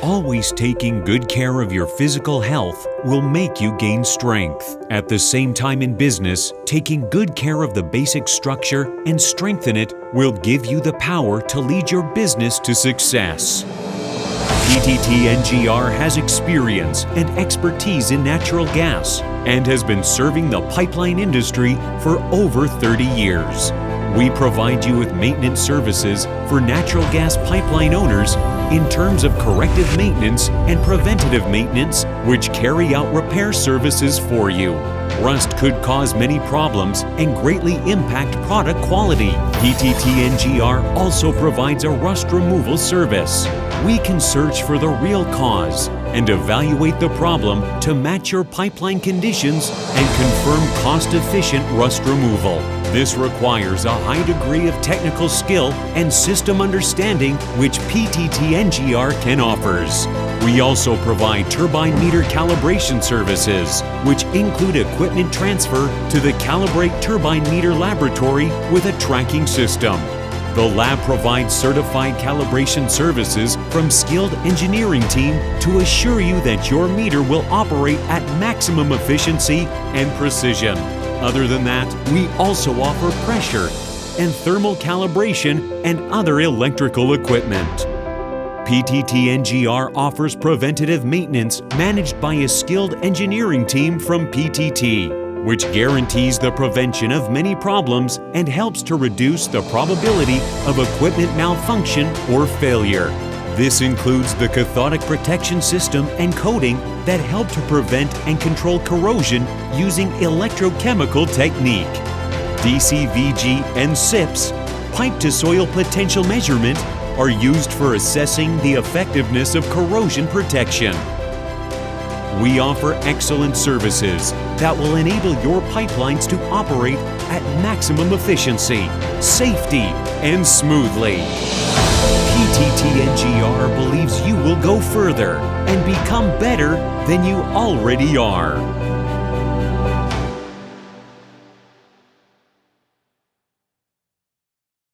Always taking good care of your physical health will make you gain strength. At the same time in business, taking good care of the basic structure and strengthen it will give you the power to lead your business to success. PTT NGR has experience and expertise in natural gas and has been serving the pipeline industry for over 30 years. We provide you with maintenance services for natural gas pipeline owners in terms of corrective maintenance and preventative maintenance, which carry out repair services for you. Rust could cause many problems and greatly impact product quality. PTT NGR also provides a rust removal service. We can search for the real cause and evaluate the problem to match your pipeline conditions and confirm cost-efficient rust removal. This requires a high degree of technical skill and system understanding which PTT NGR can offers. We also provide turbine meter calibration services, which include equipment transfer to the Calibrate Turbine Meter Laboratory with a tracking system. The lab provides certified calibration services from skilled engineering team to assure you that your meter will operate at maximum efficiency and precision. Other than that, we also offer pressure and thermal calibration and other electrical equipment. PTT NGR offers preventative maintenance managed by a skilled engineering team from PTT, which guarantees the prevention of many problems and helps to reduce the probability of equipment malfunction or failure. This includes the cathodic protection system and coating that help to prevent and control corrosion using electrochemical technique. DCVG and SIPs, pipe-to-soil potential measurement, are used for assessing the effectiveness of corrosion protection. We offer excellent services that will enable your pipelines to operate at maximum efficiency, safety, and smoothly. PTT NGR believes you will go further and become better than you already are.